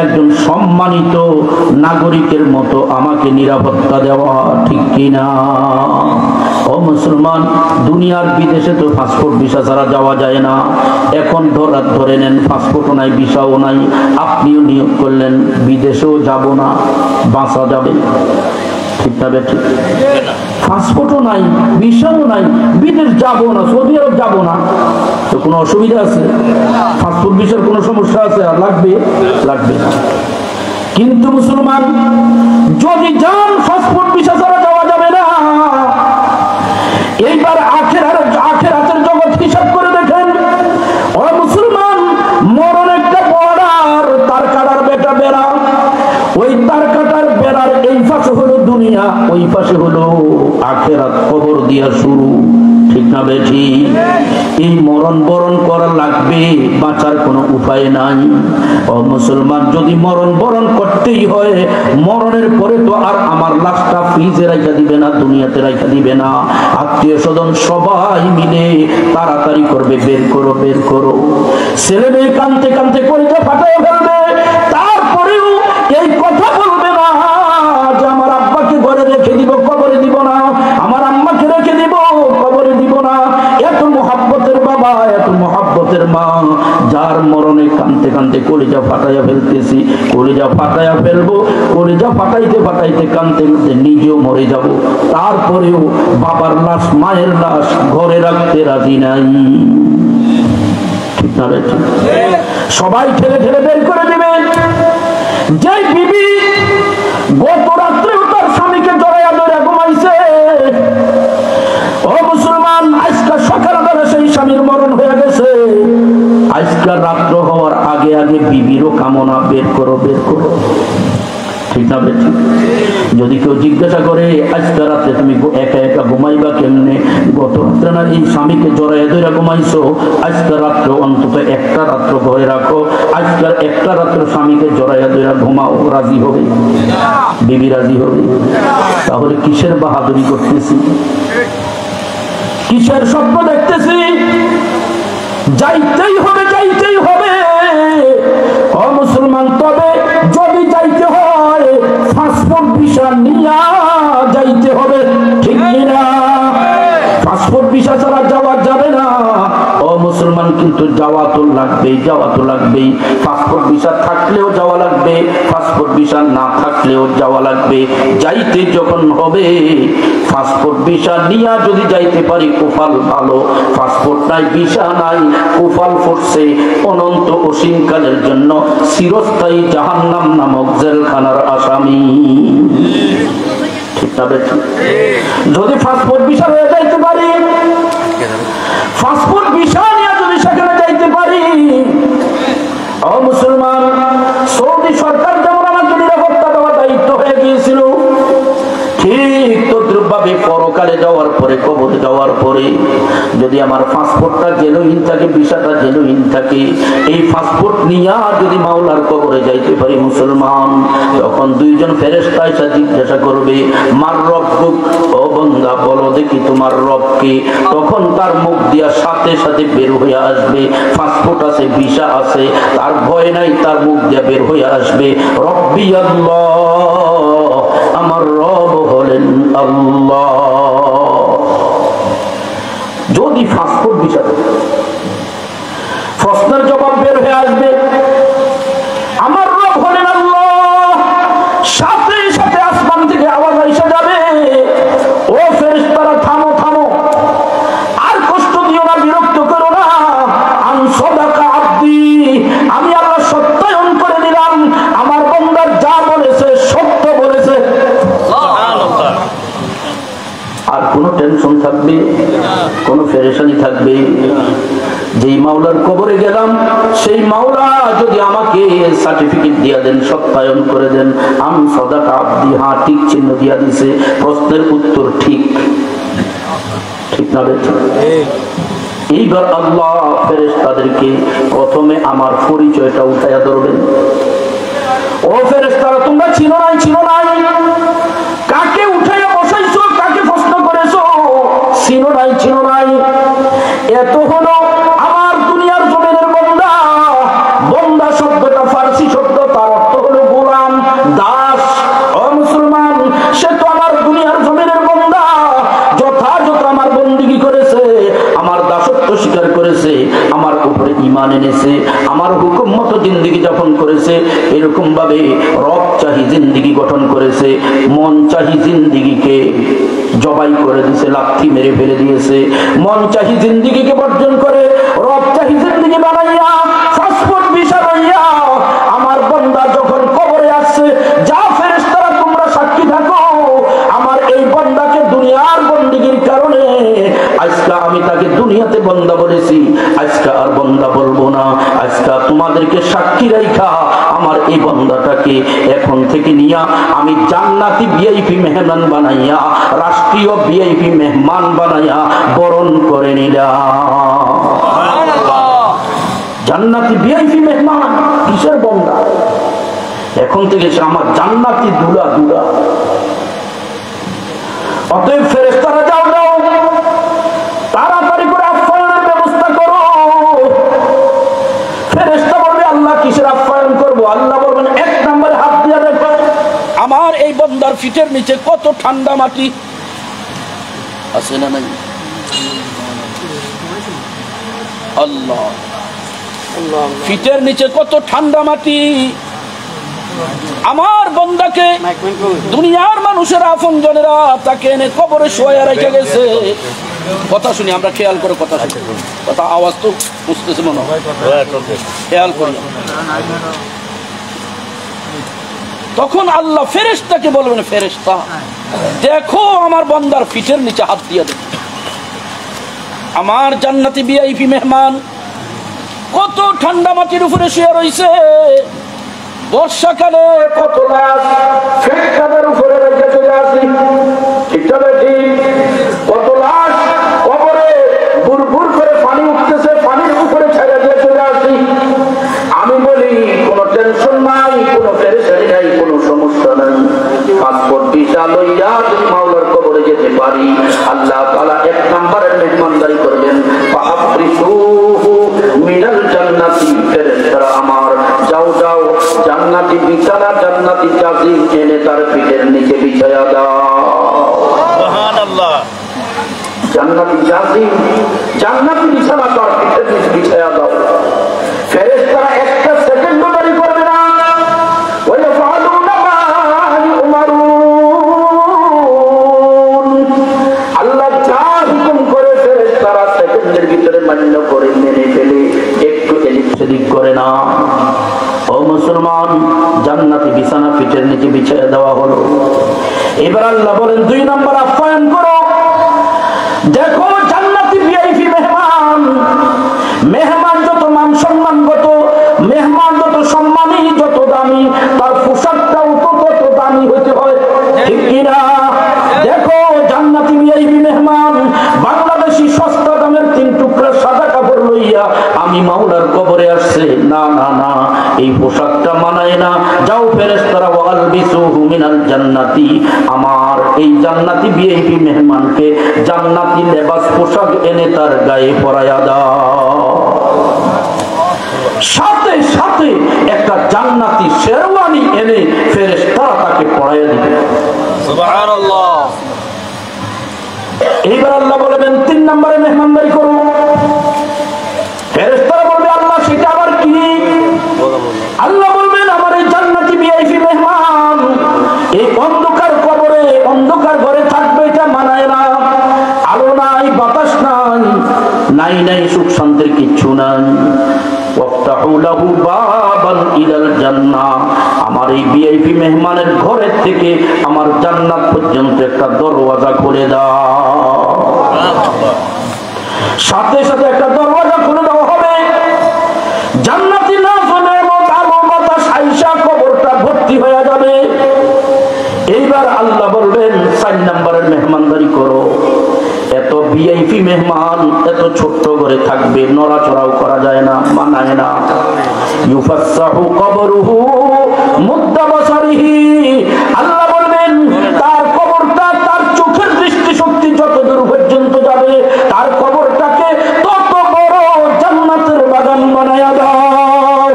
একজন সম্মানিত নাগরিকের মতো আমাকে নিরাপত্তা দেওয়া, ঠিক কিনা? ও মুসলমান, দুনিয়ার বিদেশে তো পাসপোর্ট ভিসা ছাড়া যাওয়া যায় না। এখন ধরে নেন পাসপোর্টও নাই, ভিসাও নাই, আপনিও নিয়োগ করলেন বিদেশেও যাব না, বাঁচা যাবে, ঠিক না বেঠিক? পাসপোর্টও নাই, ভিসাও নাই, বিদেশ যাব না, সৌদি আরব যাব না, তো কোনো অসুবিধা আছে? পাসপোর্ট ভিসার কোনো সমস্যা আছে? আর লাগবে? লাগবে না। কিন্তু মুসলমান যদি যান, পাসপোর্ট ভিসা ছাড়া যাওয়া যাবে না। এইবার আখিরাতের জগৎ হিসাব করে দেখেন, ও মুসলমান, মরণ একটা বর্ডার, তার কাটার বেটা বেড়া, ওই তার কাটার বেড়ার এই পাশে হলো দুনিয়া, ওই পাশে হলো আখিরাত, কবর দিয়া শুরু, ঠিক না বেঠি? এই মরণ বরণ করা লাগবে, বাঁচার কোনো উপায় নাই। ও মুসলমান, যদি মরণ বরণ করতেই হয়, মরণের পরে তো আর আমার লাশটা ফ্রিজে রাখা দিবে না, দুনিয়াতে রাখা দিবে না, আত্মীয় স্বজন সবাই মিলে তাড়াতাড়ি করবে, বের করো বের করো। ছেলে মেয়ে কানতে কানতে কলিজা ফাটায় ফেলবে, তারপরেও এই কথা বলবে না যে আমার আব্বাকে ঘরে রেখে দিব, কবরে দিব না, আমার আম্মাকে রেখে দিব, কবরে দিব না। এত মহাব্বতের বাবা, এত মহাব্বতের মা, যার মরণে কানতে কানতে কলিজা ফাটাইয়া ফেলতেছি, কলিজা ফাটাইয়া ফেলবো, কলিজা ফাটাইতে ফাটাইতে কানতে কানতে নিজেও মরে যাব, তারপরেও বাবার লাশ, মায়ের লাশ ঘরে রাখতে রাজি নাই, ঠিক না? সবাই ঠেলে ঠেলে বের করে দেবে। যে বিবি গত রাত্রেও তার স্বামীকে জড়াইয়া ধরে ঘুমাইছে, ও মুসলমান, আজকে সকালবেলা সেই স্বামীর মরণ হয়ে গেছে, আজকে রাত্র হওয়ার আগে আগে বিবিরও কামনা বের করো বের করো, ঠিক না বেঠিক? যদি কেউ জিজ্ঞাসা করে আজকে রাতে তুমি একা একা ঘুমাইবা কেমনে, গত রাত্রে না এই স্বামীকে জড়াইয়া ধরে ঘুমাইছো, আজকে রাত্রে অন্তত একটা রাত্র ঘরে রাখো, আজকের একটা রাত্র স্বামীকে জড়াইয়া ধরে ঘুমাও, রাজি হবে? বিবি রাজি হবে? তাহলে কিসের বাহাদুরি করতেছি, কিসের স্বপ্ন দেখতেছি? যাইতেই হবে, যাইতেই হবে। ও মুসলমান, তবে যদি যাইতে হয় পাসপোর্ট ভিসা নিয়ে যাইতে হবে, ঠিক না? পাসপোর্ট ভিসা ছাড়া যাওয়া যাবে না। ও মুসলমান, কিন্তু যাওয়া তো লাগবেই, যাওয়া তো লাগবেই। পাসপোর্ট ভিসা থাকলেও যাওয়া লাগবে, পাসপোর্ট ভিসা না থাকলেও যাওয়া লাগবে। যাইতে যখন হবে পাসপোর্ট ভিসা নিয়ে যদি যাইতে পারি কুফাল ভালো, পাসপোর্ট নাই ভিসা নাই কুফাল পড়ছে অনন্ত অসীমকালের জন্য চিরস্থায়ী জাহান্নাম নামক জেলখানার আসামি। ঠিক না বেঠিক? যদি পাসপোর্ট ভিসা হয়ে যাইতে পারি, পাসপোর্ট ভিসা নিয়ে যদি সেখানে যাইতে পারি, ও মুসলমান, সৌদি সরকার যেমন আমাকে নিরাপত্তা দেওয়ার দায়িত্ব হয়ে গিয়েছিল, ঠিক তদ্রুপভাবে পরকালে যাওয়ার পরে, কবরে যাওয়ার পরে যদি আমার পাসপোর্টটা জেনুইন থাকে, ভিসাটা জেনুইন থাকে, এই পাসপোর্ট নিয়ে যদি মাওলার কবরে যাইতে পারি মুসলমান, তখন দুইজন ফেরেশতা এসে জিজ্ঞাসা করবে, মার রব্বুক, ও বান্দা বলো দেখি তোমার রবকে। তখন তার মুখ দিয়া সাথে সাথে বের হয়ে আসবে পাসপোর্ট আছে, ভিসা আছে, তার ভয় নাই, তার মুখ দিয়া বের হয়ে আসবে রব্বি আল্লাহ, আমার রব হলেন আল্লাহ। যদি পাসপোর্ট ভিসা প্রশ্নের জবাব বের হয়ে আসবে আমার রব হলেন আল্লাহ, সাথে সাথে আসমান থেকে আওয়াজ এসে যাবে, ও ফেরেশতারা থামো থামো, আর কষ্ট দিও না, বিরক্ত করো না, আন সাদাকা আব্দি, আমি আল্লাহ সত্যায়ন করে দিলাম আমার বান্দা যা বলেছে সত্য বলেছে। আর কোনো টেনশন থাকবে, কোনো পেরেশানি থাকবে? যেই মাওলার কবরে গেলাম সেই মাওলা যদি আমাকে সার্টিফিকেট দিয়া দেন, সত্যায়ন করে দেন, আম সাদাকা আব্দি, হ্যাঁ ঠিক চিহ্ন দিয়া দিছে, প্রশ্নের উত্তর ঠিক, ঠিক না বেঠিক? এইবার আল্লাহ ফেরেশতাদেরকে প্রথমে আমার পরিচয়টা উঠাইয়া ধরবেন। ও ফেরেশতারা, তোমরা চিনো নাই, চিনো নাই, কাকে উঠাইয়া বসাইছো, কাকে প্রশ্ন করেছো, চিনো নাই, চিনো নাই। এত হলো আমার দুনিয়ার জমিনের বান্দা। বান্দা শব্দটা ফার্সি শব্দ, তার অর্থ হলো গোলাম, দাস। ও মুসলমান, সে তো আমার দুনিয়ার জমিনের বান্দা, যথাযথ আমার বন্দিগি করেছে, আমার দাসত্ব স্বীকার করেছে, আমার উপরে ঈমান এনেছে, আমার হুকুম মতো জিন্দেগি যাপন করেছে। এরকম ভাবে রব চাহি জিন্দেগি গঠন করেছে, মন চাহি জিন্দেগিকে জবাই করে দিয়েছে, লাথি মেরে ফেলে দিয়েছে। মন চাহি জিন্দেগিকে বর্জন করে রব চাহি জিন্দেগি বানাইয়া পাসপোর্ট ভিসা লইয়া আমার বান্দা যখন কবরে আসছে, যা ফেরেশতারা তোমরা সাক্ষী থাকো, আমার এই বান্দাকে দুনিয়ার বন্দিগির কারণে আজকে আমি তাকে দুনিয়াতে বান্দা বলেছি, আজকে আর বান্দা বলবো না। আজকে তোমাদেরকে সাক্ষী রাখা আমার এই বান্দাটাকে এখন থেকে নিয়া আমি জান্নাতি ভিআইপি মেহমান বানাইয়া, রাষ্ট্রীয় ভিআইপি মেহমান বানাইয়া বরণ করে নিলাম। জান্নাতি ভিআইপি মেহমান, কিসের বান্দা? এখন থেকে সে আমার জান্নাতি দুলা দুলা। অতএব ফেরেশতারা যাও যাও, তাড়াতাড়ি করে আপ্যায়নের ব্যবস্থা করো। ফেরেশতা বলবে আল্লাহ কিসের আপ্যায়ন করবো? আল্লাহ বলবেন এক নম্বরে হাত দিয়ে দেখো আমার এই বান্দার ফিটের নিচে কত ঠান্ডা মাটি আছে না নাই? আল্লাহ, ফিটের নিচে কত ঠান্ডা মাটি। আমার বান্দাকে দুনিয়ার মানুষের আপনজনেরা তাকে এনে কবরে শোয়া রেখে গেছে। কথা শুনি, আমরা খেয়াল করে কথা শুনি, কথা আওয়াজ তো বুঝতেছে মনে হয়, খেয়াল করি। তখন আল্লাহ ফেরেশতাকে বলবেন, ফেরেশতা দেখো আমার বান্দার ফিটের নিচে হাত দিয়ে দেখো, আমার জান্নাতি ভিআইপি মেহমান কত ঠান্ডা মাটির উপরে শুয়ে রয়েছে। বর্ষাকালে কত লাশ ফেটকাদের উপরে রেখে চলে আসি, ঠিক কত লাশ কবরে বুড়বুড় করে পানি উঠতেছে, পানির উপরে ছেড়ে দিয়ে চলে আসি। আমি বলি কোনো টেনশন নাই, কোনো পেরেশানি নাই, কোনো সমস্যা নাই। পাসপোর্ট ভিসা লইয়া যদি মাওলার কবরে যেতে পারি, আল্লাহ তাআলা এক নম্বরের মেহমানদারি করবেন। ফাআফরিসুহু মিনাল জান্নাতি, ফেরেশতারা আমার যাও যাও জান্নাতি বিছানা, জান্নাতি চাদর এনে তার পিঠের নিচে বিছায়া দাও। সুবহানাল্লাহ। জান্নাতি চাদর, জান্নাতি বিছানা তার পিঠের নিচে বিছায়া দাও। ফেরেশতারা একটা সেকেন্ড মুসলমান, জান্নাতি বিছানা পিঠের নিচে বিছিয়ে দেওয়া হলো। এবার আল্লাহ বলেন 2 নম্বর আপ্যায়ন করো। দেখো জান্নাতি ভিআইপি মেহমান, মেহমান যত মান সম্মানগত, মেহমান যত সম্মানী, যত দামি, তার পোশাকটাও তত দামি হতে হয়, ঠিক কিনা? দেখো জান্নাতি ভিআইপি মেহমান বাংলাদেশি সস্তা দামের 3 টুকরা সাদা কাপড় লইয়া আমি মাওলার কবরে আসছে, না না না, এই পোশাকটা মানায় না। যাও ফেরেশতারা ওয়ালবিসুহু মিনাল জান্নাতি, আমার এই জান্নাতি ভিআইপি মেহমানকে জান্নাতি লেবাস পোশাক এনে তার গায়ে পরায়া দাও। সাথে সাথে একটা জান্নাতি শেরওয়ানি এনে ফেরেশতারা তাকে পরাইয়া দিবে। সুবহানাল্লাহ। এইবার আল্লাহ বলবেন 3 নম্বরে মেহমানদারি করো। ফেরেশতারা বলবে আল্লাহ সেটা আবার কি? আল্লাহ বলবেন আমার এই জান্নাতি ভিআইপি মেহমান এই অন্ধকার কবরে, অন্ধকার ঘরে থাকবে, এটা মানায় না। আলো নাই, বাতাস নাই, নাই নাই সুখ শান্তির কিচ্ছু নাই। ওয়াফতাহু লাহু বাবান ইলাল জান্নাহ, আমার এই ভিআইপি মেহমানের ঘরের থেকে আমার জান্নাত পর্যন্ত একটা দরওয়াজা করে দাও। সাথে সাথে একটা দরওয়াজা খুলে দেওয়া হবে। জান্নাতি নাজনের মতো আলো বাতাস আইসা কবরটা ভর্তি হয়ে যাবে। এইবার আল্লাহ বলবেন 4 নম্বরের মেহমানদারি করো। এত ভিআইপি মেহমান এত ছোট্ট করে থাকবে, নড়াচড়াও করা যায় না, মানায় না। ইউফাসসাহু কবরুহু মুদ্দা বাসারিহি, আল্লাহ বলবেন তার কবরটা, তার চোখের দৃষ্টিশক্তি যত দূর পর্যন্ত যাবে, তার কবরটাকে তত বড় জান্নাতের বাগান বানায়া দাও।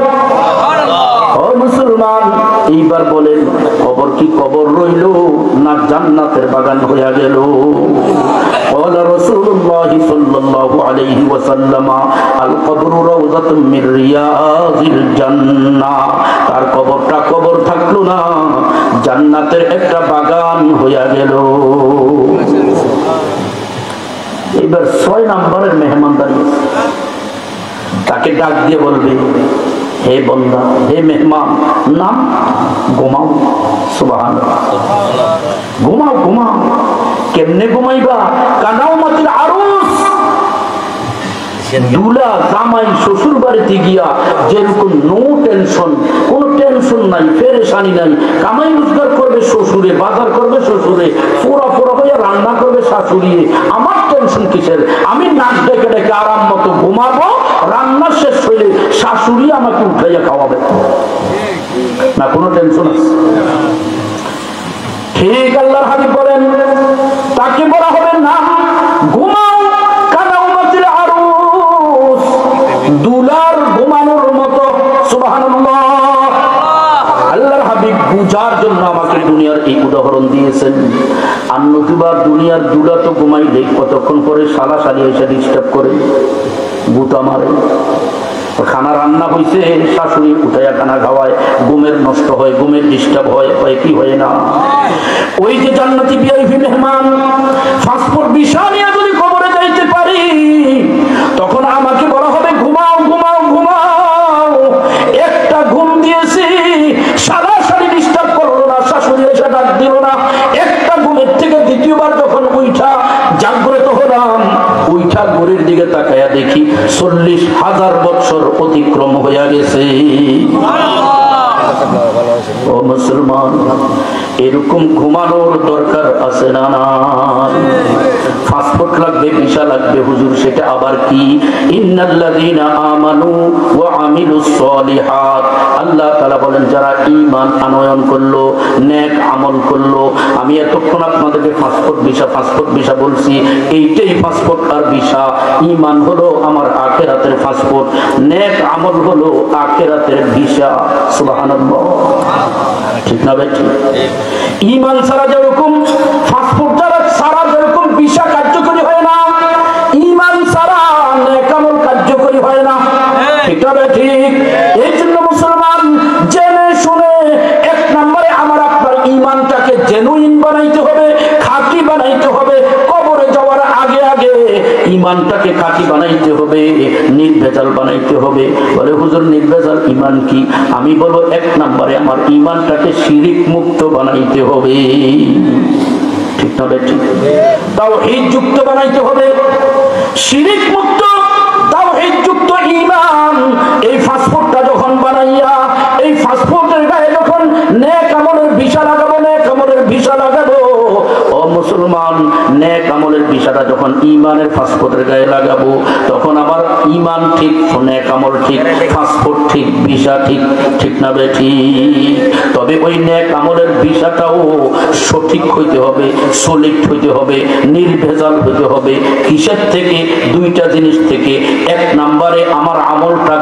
ও মুসলমান, এইবার বলেন কবর কি কবর রইল না জান্নাতের বাগান হয়ে গেল? قال رسول الله صلى الله عليه وسلم القبر روضة من رياض الجنة, তার কবরটা কবর থাকলো না, জান্নাতের একটা বাগান হয়ে গেল। এবার 6 নম্বরের মেহমানদারি, তাকে ডাক দিয়ে বলবে হে বন্দা, হে মেহমান, নাম ঘুমাও। সুবহানাল্লাহ। ঘুমাও ঘুমাও। কেমনে ঘুমাইবা? কানাউমাতিল আরুস, দুলা জামাই শ্বশুর বাড়িতে গিয়া যেরকম নো টেনশন, কোন টেনশন নাই, পেরেশানি নাই, কামাই রোজগার করবে শ্বশুরে, বাজার করবে শ্বশুরে, পোড়া পোড়া হয়ে রান্না করবে শাশুড়ি, আমার টেনশন কিসের? আমি নাক ডেকে ডেকে আরাম মতো ঘুমাবো, রান্না শেষ হইলে শাশুড়ি আমাকে উঠাইয়া খাওয়াবে, না কোনো টেনশন আছে? ঠিক আল্লাহর হাবিব বলেন তাকে বলা হবে না ঘুমাও কানাউমাতিল আরুস, দুলার ঘুমানোর মতো। সুবহানাল্লাহ। আল্লাহর হাবিব বুঝার জন্য আমাকে দুনিয়ার এই উদাহরণ দিয়েছেন। আর নতুবা দুনিয়ার দুলা তো ঘুমাইলে কতক্ষণ পরে শালা শালি এসে ডিস্টার্ব করে, গুতা মারে। খানা রান্না হয়েছে, শাশুড়ি উঠাইয়া খানা খাওয়ায়, ঘুমের নষ্ট হয়, ঘুমের ডিস্টার্ব হয়, কি হয় না? ওই যে জান্নাতি ভিআইপি মেহমান পাসপোর্ট ভিসা নিয়ে যদি কবরে যাইতে পারি, তখন আমাকে বলা হবে ঘুমাও ঘুমাও ঘুমাও। একটা ঘুম দিয়েছি, সারাসারি ডিস্টার্ব করলো না, শাশুড়ি এসে ডাক দিল না। একটা ঘুমের থেকে দ্বিতীয়বার যখন উঠা জাগ্রত হলাম, উঠা ঘড়ির দিকে তাকায়া দেখি 40,000 বছর অতিক্রম হয়ে গেছে। ও মুসলমান, এরকম ঘুমানোর দরকার আছে না? পাসপোর্ট লাগবে, ভিসা লাগবে, হুজুর সেটা আবার কি? ইন্নাল্লাযীনা আমানু ওয়া আমিলুস সলিহাত, আল্লাহ তাআলা বলেন যারা ঈমান আনয়ন করলো, নেক আমল করলো। আমি এতক্ষণ আপনাদেরকে পাসপোর্ট ভিসা বলছি, এইটাই পাসপোর্ট আর ভিসা। ঈমান হলো আমার আখিরাতের পাসপোর্ট, নেক আমল হলো আখিরাতের ভিসা। সুবহানাল্লাহ। ঠিক না ভাই? ঈমান ছাড়া যেরকম পাসপোর্ট ছাড়া যেরকম ভিসা কার্যকরী হয় না, ঈমান ছাড়া নেক আমল কার্যকরী হয় না। ঠিক না ভাই? ঠিক। এই জন্য মুসলমান জেনে শুনে 1 নম্বরে আমার আপনার ঈমানটাকে জেনুইন বানাইতে হবে, খাঁটি বানাইতে হবে। কবরে যাওয়ার আগে আগে ইমানটাকে খাঁটি বানাইতে হবে, নির্ভেজাল বানাইতে হবে। বলে হুজুর নির্ভেজাল ইমান কি? আমি বলবো 1 নম্বরে আমার ইমানটাকে শিরিক মুক্ত বানাইতে হবে। ঠিক না ঠিক? তাওহীদ যুক্ত বানাইতে হবে, শিরিক মুক্ত তাওহীদ যুক্ত ঈমান। এই পাসপোর্টটা যখন বানাইয়া এই পাসপোর্টের গায়ে যখন নেক আমলের ভিসা লাগাবো, নেক আমলের ভিসা লাগাবো, ও মুসলমান, নেক আমলের ভিসাটা যখন ঈমানের পাসপোর্টের গায়ে লাগাবো, তখন আবার ঈমান ঠিক, নেক আমল ঠিক, পাসপোর্ট ঠিক, ভিসা ঠিক। ঠিক না ঠিক? তবে ওই নেক আমলের ভিসাটাও সঠিক হইতে হবে, সলিড হইতে হবে, নির্ভেজাল হইতে হবে। কিসের থেকে? 2টা জিনিস থেকে। 1 নম্বরে আমার আমলটা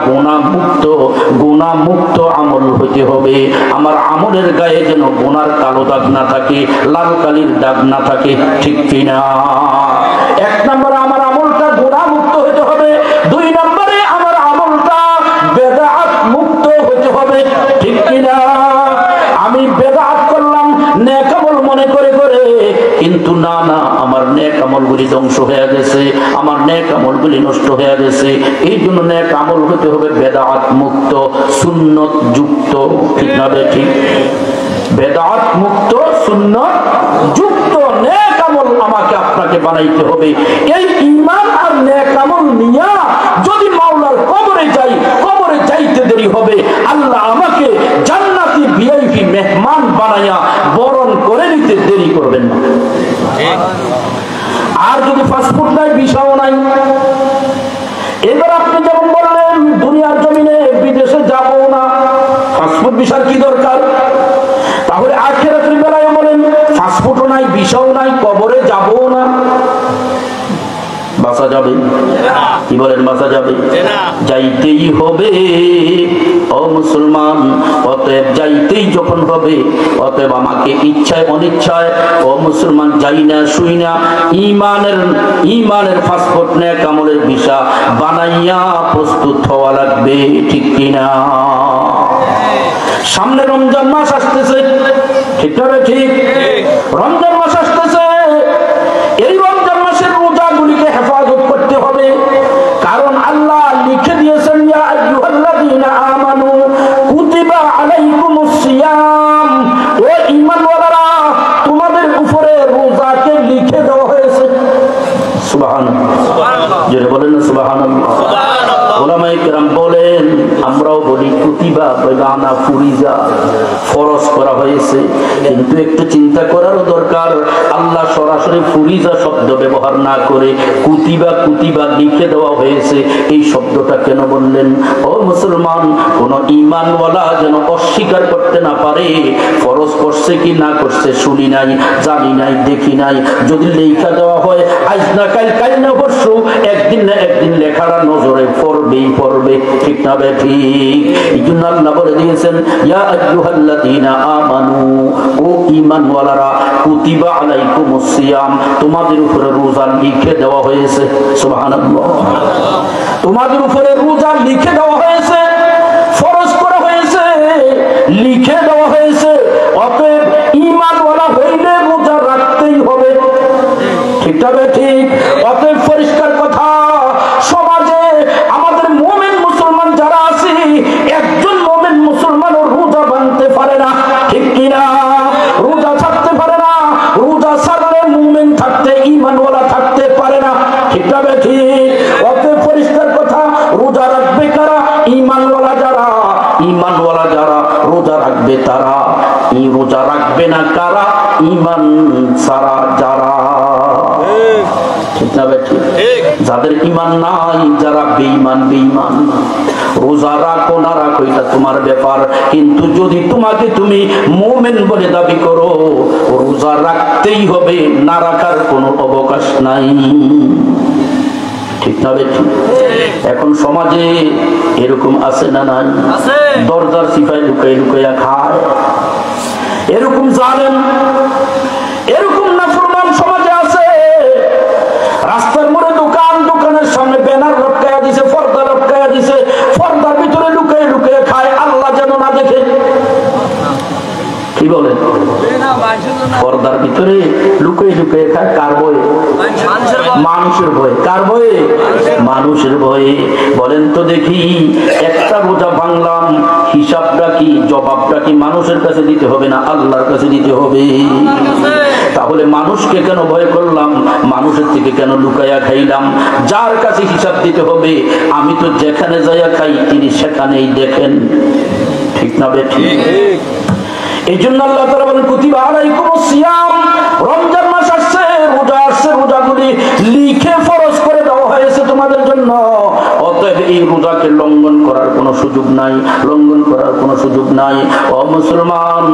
গুনাহমুক্ত আমল হইতে হবে। আমার আমলের গায়ে যেন গুনার কালো দাগ না থাকে, লাল কালির দাগ না থাকে। ঠিক কিনা? 1 নম্বরে আমার আমলটা গুনাহমুক্ত হইতে হবে। 2 নম্বরে আমার আমলটা বেদাত মুক্ত হইতে হবে। ঠিক কিনা? আমি বেদাত করলাম নেক আমল মনে করে কিন্তু না, আমার নেক আমলগুলি ধ্বংস হয়ে গেছে, আমার নেক আমলগুলি নষ্ট হয়ে গেছে। এই জন্য নেক আমল হতে হবে বেদাত মুক্ত, সুন্নত যুক্ত। ঠিক না ঠিক? বেদাত মুক্ত, সুন্নত যুক্ত নেক আমল আমাকে আপনাকে বানাইতে হবে। এই ঈমান আর নেক আমল নিয়া যদি মাওলার কবরে যাই, কবরে যাইতে দেরি হবে, আল্লাহ আমাকে জান্নাতি ভিআইপি মেহমান বানায়া বরণ করে নিতে দেরি করবেন না। আর যদি পাসপোর্ট নাই, ভিসাও নাই, এবার আপনি যেমন বললেন দুনিয়ার জমিনে বিদেশে যাব না, পাসপোর্ট ভিসার কি দরকার? তাহলে আখিরাতের বেলায় বলেন পাসপোর্টও নাই, ভিসাও নাই, কবরে যাবো না, বাঁচা যাবে? কি বলেন, বাঁচা যাবে? যাইতেই হবে ও মুসলমান। অতএব যাইতেই যখন হবে, অতএব আমাকে ইচ্ছায় অনিচ্ছায় ও মুসলমান যাই না শুই না ঈমানের পাসপোর্ট নেক আমলের ভিসা বানাইয়া প্রস্তুত হওয়া লাগবে। ঠিক কিনা? সামনে রমজান মাস আসতেছে। ঠিক না ঠিক? রমজান মাস আসতেছে। এই রমজান মাসের রোজাগুলিকে হেফাজত করতে হবে, কারণ আল্লাহ লিখে দিয়েছেন ইয়া আইয়ুহাল্লাযীনা আমানু কুতিবা আলাইকুমুস সিয়াম। ও ঈমানওয়ালারা, তোমাদের উপরে রোজাকে লিখে দেওয়া হয়েছে। সুবহানাল্লাহ, জোরে বলেন না সুবহানাল্লাহ। উলামায়ে কেরাম বলেন, আমরাও বলি কুতিবা, বেগানা ফুরিজা, ফরজ করা হয়েছে। কিন্তু একটু চিন্তা করারও দরকার, আল্লাহ সরাসরি ফুরিজা শব্দ ব্যবহার না করে কুতিবা লিখে দেওয়া হয়েছে, এই শব্দটা কেন বললেন? ও মুসলমান, কোন ঈমানওয়ালা যেন অস্বীকার করতে না পারে ফরজ করছে কি না করছে শুনি নাই, জানি নাই, দেখি নাই। যদি লেখা দেওয়া হয় আজ না কাল, কাল না পরশু, একদিন না একদিন লেখাটা নজরে পড়বে। ঠিক না ঠিক? এই জন্য আল্লাহ বলে দিয়েছেন ইয়া আইয়ুহাল্লাযীনা আমানু, ও ঈমানওয়ালারা, কুতিবা আলাইকুমুস সিয়াম, তোমাদের উপরে রোজা লিখে দেওয়া হয়েছে। সুবহানাল্লাহ। তোমাদের উপরে রোজা লিখে দেওয়া হয়েছে, ফরজ করা হয়েছে, লিখে দেওয়া হয়েছে। অতএব ঈমানওয়ালা হইলে রোজা রাখতেই হবে। ঠিক না ঠিক? অতএব পরিষ্কার কথা, সমাজে আমাদের মুমিন মুসলমান যারা আছে, একজন মুমিন মুসলমানও রোজা ভাঙতে পারে না। ঠিক কিনা? রোজা ছাড়তে পারে না। রোজা ছাড়লে মুমিন থাকতে, ঈমানওয়ালা থাকতে পারে না। ঠিক না ঠিক? অতএব পরিষ্কার কথা, রোজা রাখবে কারা? ঈমানওয়ালা যারা। ঈমানওয়ালা যারা রোজা রাখবে তারা। এই রোজা রাখবে না কারা? ঈমান ছাড়া যারা। ঠিক না ঠিক? যাদের ঈমান নাই, যারা বেঈমান, রোজা রাখো না রাখো এটা তোমার ব্যাপার, কিন্তু যদি তোমাকে তুমি মুমিন বলে দাবি করো, রোজা রাখতেই হবে, না রাখার কোনো অবকাশ নাই। ঠিক না ঠিক? এখন সমাজে এরকম আছে না নাই? দরজার সিপাই লুকাইয়া খায়, এরকম জালেম, এরকম নাফরমান সমাজে আছে। রাস্তার মোড়ে দোকানের সামনে ব্যানার লটকায়া দিছে, পর্দা লটকায়া দিছে, পর্দার ভিতরে লুকিয়ে খায়, আল্লাহ যেন না দেখে। কি বলেন? পর্দার ভিতরে লুকিয়ে লুকিয়ে খায় কার ভয়ে? মানুষের ভয়ে। কার ভয়ে? মানুষের ভয়ে। বলেন তো দেখি, একটা রোজা ভাঙলাম, হিসাবটা কি, জবাবটা কি মানুষের কাছে দিতে হবে না আল্লাহর কাছে দিতে হবে? তাহলে মানুষকে কেন ভয় করলাম? মানুষের থেকে কেন লুকাইয়া খাইলাম? যার কাছে হিসাব দিতে হবে, আমি তো যেখানে যাইয়া খাই তিনি সেখানেই দেখেন। ঠিক না বেঠিক? এই জন্য আল্লাহ তাআলা বলেন কুতিবা আলাইকুমুস সিয়াম, রমজান মাস আসছে, রোজা আসছে, রোজাগুলি লিখে ফরজ করে দেওয়া হয়েছে তোমাদের জন্য। অতএব এই রোজাকে লঙ্ঘন করার কোনো সুযোগ নাই, লঙ্ঘন করার কোনো সুযোগ নাই। ও মুসলমান,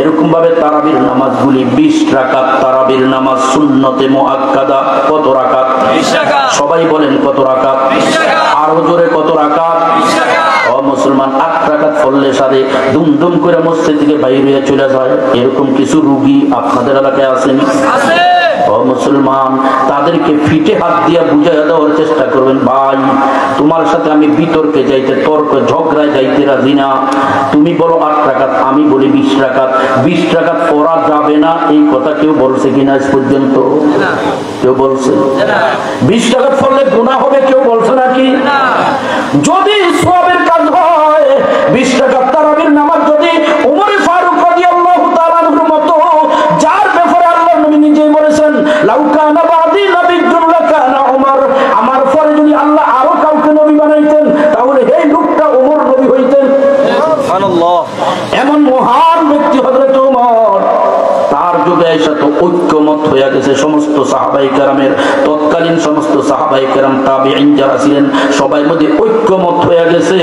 এরকম ভাবে তারাবির নামাজগুলি 20 রাকাত। তারাবির নামাজ সুন্নতে মুআক্কাদা। কত রাকাত? 20 রাকাত। সবাই বলেন কত রাকাত? 20 রাকাত। আরো জোরে কত রাকাত? 20 রাকাত। ও মুসলমান, 8 রাকাত পড়লে সাথে দুমদুম করে মসজিদ থেকে বাইরে চলে যায়, এরকম কিছু রোগী আপনাদের এলাকায় আসেনি? আছে। ও মুসলমান, তাদেরকে ফিটে হাত দিয়ে বুঝাইয়া দেওয়ার চেষ্টা করবেন, ভাই তোমার সাথে আমি বিতর্কে যাইতে, তর্ক ঝগড়ায় যাইতে রাজি না। তুমি বলো 8 রাকাত, আমি বলি 20 রাকাত। 20 রাকাত পড়া যাবে না, এই কথা কেউ বলছে কিনা আজ পর্যন্ত? কেউ বলছে? 20 রাকাত পড়লে গুনাহ হবে, কেউ বলছে নাকি? যদি সওয়াবের কাজ হয়, 20 রাকাত তারাবির নামাজ যদি ওমর ফারুক রাদিয়াল্লাহু তাআলা আনহুর মতো, যার ব্যাপারে আল্লাহর নবী নিজেই বলেছেন লাউ কানা বাদি নবিয়্যুন লাকানা ওমর, আমার পরে যদি আল্লাহ আরো কাউকে নবী বানাইতেন তাহলে এই লোকটা ওমর নবী হইতেন। সুবহানাল্লাহ। এমন মহান ব্যক্তি হযরত ওমর। তার যুগে এসে তো ঐক্যমত হয়ে গেছে সমস্ত সাহাবায়ে কেরামের, তৎকালীন সমস্ত সাহাবায়ে কেরাম, তাবিঈন যারা ছিলেন সবাই মধ্যে ঐক্যমত হয়ে গেছে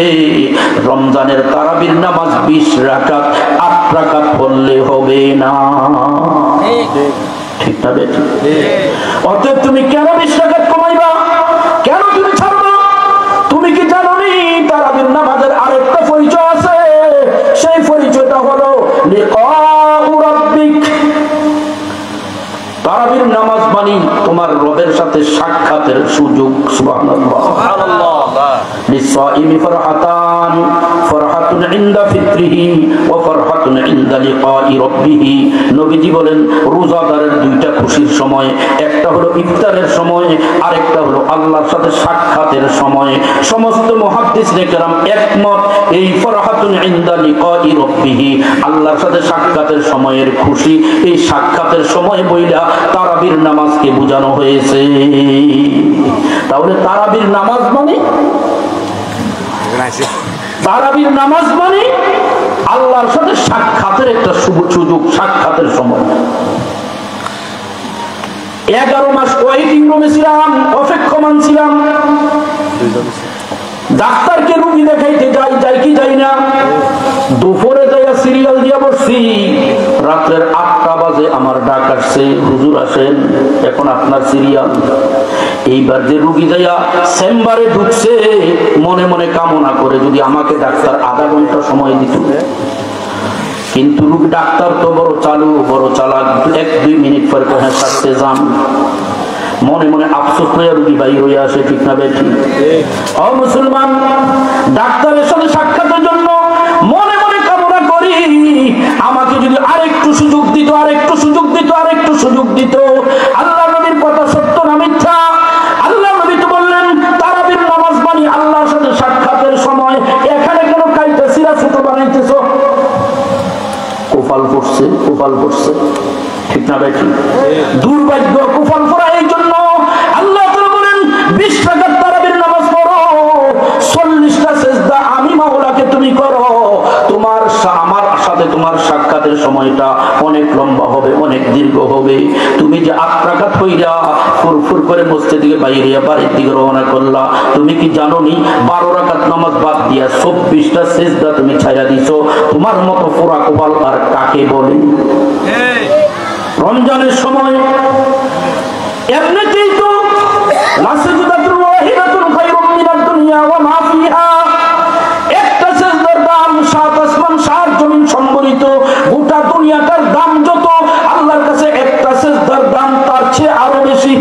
রমজানের তারাবির নামাজ 20 রাকাত, 8 রাকাত পড়লে হবে না। ঠিক না বেঠিক? অতএব তুমি কেন 20 রাকাত কমাইবা? কেন তুমি ছাড়বা? তুমি কি জানো নি তারাবির নামাজের আরেকটা পরিচয় আছে? সেই পরিচয়টা হলো লিকাউ রাব্বিক। তারাবির নামাজ মানে তোমার রবের সাথে সাক্ষাতের সুযোগ। সুবহানাল্লাহ। সুবহানাল্লাহ। লিসাইমি ফারহাতান, ফারহাতুন ইনদা ফিত্রিহি ওয়া ফারহাতুন ইনদা লিকাই রাব্বিহি। নবীজি বলেন রোজাদারের দুইটা খুশির সময়, একটা হলো ইফতারের সময়, আরেকটা হলো আল্লাহর সাথে সাক্ষাতের সময়। সমস্ত মুহাদ্দিসে কেরাম একমত, এই ফারহাতুন ইনদা লিকাই রাব্বিহি, আল্লাহর সাথে সাক্ষাতের সময়ের খুশি, এই সাক্ষাতের সময় বইলা তারাবির নামাজকে বোঝানো হয়েছে। তাহলে তারাবির নামাজ মানে, তারাবির নামাজ মানে আল্লাহর সাথে সাক্ষাতের একটা শুভ সুযোগ, সাক্ষাতের সময়। 11 মাস ওয়েটিং রুমে ছিলাম, অপেক্ষমান ছিলাম। ডাক্তারকে রোগী দেখাইতে যাই কি যাই না, দুপুরে যাইয়া সিরিয়াল দিয়া বসছি, রাত্রের 8টা বাজে আমার ডাক আসছে, হুজুর আসেন, এখন আপনার সিরিয়াল। এইবার যে রোগী যাইয়া চেম্বারে ঢুকছে, মনে মনে কামনা করে যদি আমাকে ডাক্তার আধা ঘন্টা সময় দিত। কিন্তু রোগী ডাক্তার তো বড় চালু, বড় চালাক, 1-2 মিনিট পরে হ্যাঁ সারতে যান। মনে মনে আফসোস হয়ে রোগী বাইর হয়ে আসে। ঠিক না বেঠিক? ও মুসলমান, ডাক্তারের সাথে সাক্ষাতের জন্য মনে মনে কামনা করি আমাকে যদি আরেকটু সুযোগ দিত, আরেকটু সুযোগ দিত, আরেকটু সুযোগ দিত। আল্লাহ নবীর কথা সত্য না মিথ্যা? আল্লাহ নবী তো বললেন তারাবির নামাজ মানে আল্লাহর সাথে সাক্ষাতের সময়। এখানে কেন কাইতেছিরা ছোট বানাইতেছ? কোফাল পড়ছে, কোফাল পড়ছে। ঠিক না বেঠিক? দুর্ভাগ্য কোফাল পড়া। এই জন্য আল্লাহ তাআলা বলেন 20 রাকাত তারাবির নামাজ পড়ো, 40টা সিজদা আমি মাওলাকে তুমি করো, তোমার আমার সাথে তোমার সাক্ষাতের সময়টা অনেক লম্বা হবে, অনেক দীর্ঘ হবে। তুমি যে 8 রাকাত হইয়া ফুরফুর করে মসজিদ থেকে বাইরে বাড়ির দিকে রওনা করলা, তুমি কি জানো নি 12 রাকাত নামাজ বাদ দিয়া 24টা সিজদা তুমি ছাইড়া দিছো? তোমার মতো পোড়া কোপাল আর কাকে বলে? রমজানের সময় এমনিতেই তো লাসিদাতুল ওয়াহিদাতুল খায়রুম মিনাদ দুনিয়া ওয়া মা ফিহা, একটা সিজদার দাম 7 আসমান 7 জমিন সম্বলিত। গোটা দুনিয়াটার দাম যত, আল্লাহর কাছে একটা সিজদার দাম তার চেয়ে আরো বেশি।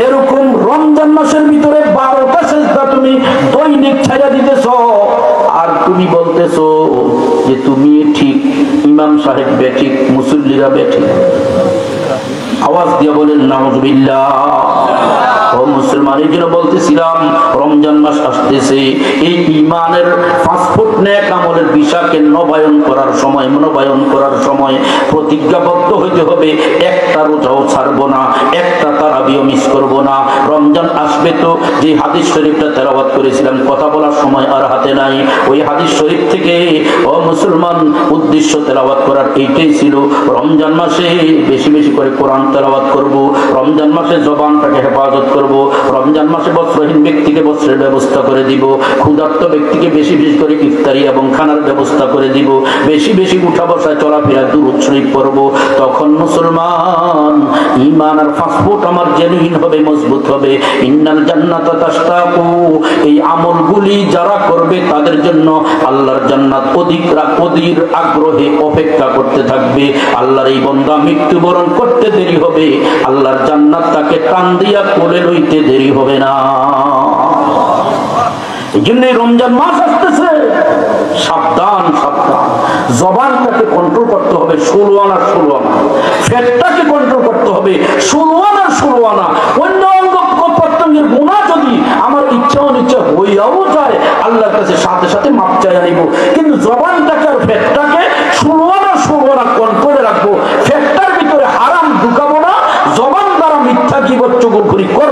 এরকম রমজান মাসের ভিতরে 12টা সিজদা তুমি দৈনিক ছাইড়া দিতেছো, আর তুমি বলতেছো যে তুমি ঠিক ইমাম সাহেব বেঠিক, মুসল্লিরা বেঠিক। আওয়াজ দিয়ে বলেন নাউযুবিল্লাহ। ও মুসলমান, এই জন্য বলতেছিলাম রমজান মাস আসতেছে, এই ঈমানের পাসপোর্ট নেক আমলের ভিসাকে নবায়ন করার সময় প্রতিজ্ঞাবদ্ধ হইতে হবে, একটা রোজাও ছাড়বো না, একটা তারাবিও মিস করবো না। রমজান আসবে তো যে হাদিস শরীফটা তেলাওয়াত করেছিলাম, কথা বলার সময় আর হাতে নাই, ওই হাদিস শরীফ থেকে ও মুসলমান উদ্দেশ্য তেলাওয়াত করার এইটাই ছিল, রমজান মাসে বেশি বেশি করে কোরআন তেলাওয়াত করব, রমজান মাসে জবানটাকে হেফাজত করব, রমজান মাসে বস্ত্রহীন ব্যক্তিকে বস্ত্রের ব্যবস্থা করে দিব, ক্ষুধার্ত ব্যক্তিকে বেশি বেশি করে ইফতারি এবং খানার ব্যবস্থা করে দিব, বেশি বেশি উঠা বসা চলাফেরা দুরূদ শরীফ পড়ব। তখন মুসলমান ঈমান আর পাসপোর্ট আমার জেনুইন হবে, মজবুত হবে। ইন্নাল জান্নাতা তাশতাকু, এই আমলগুলি যারা করবে তাদের জন্য আল্লাহর জান্নাত অধীর আগ্রহে অপেক্ষা করতে থাকবে। আল্লাহর এই বান্দা মৃত্যুবরণ করতে দেরি হবে, আল্লাহর জান্নাত তাকে টান দিয়া কোলে লইতে দেরি হবে না। এই জন্য রমজান মাস আসতেছে, সাবধান সাবধান। জবানটাকে কন্ট্রোল করতে হবে 16 আনা 16 আনা, ফ্যাটটাকে কন্ট্রোল করতে হবে 16 আনা 16 আনা। অন্য অঙ্গ প্রত্যঙ্গের গুনাহ যদি আমার ইচ্ছা অনিচ্ছা হইয়াও যায়, আল্লাহর কাছে সাথে সাথে মাপ চাইয়া নিব, কিন্তু জবানটাকে আর ফ্যাটটাকে 16 আনা 16 আনা কন্ট্রোলে রাখবো। ফ্যাটটার ভিতরে হারাম ঢুকাবো না, জবান দ্বারা মিথ্যা গীবত চুগলখড়ি করব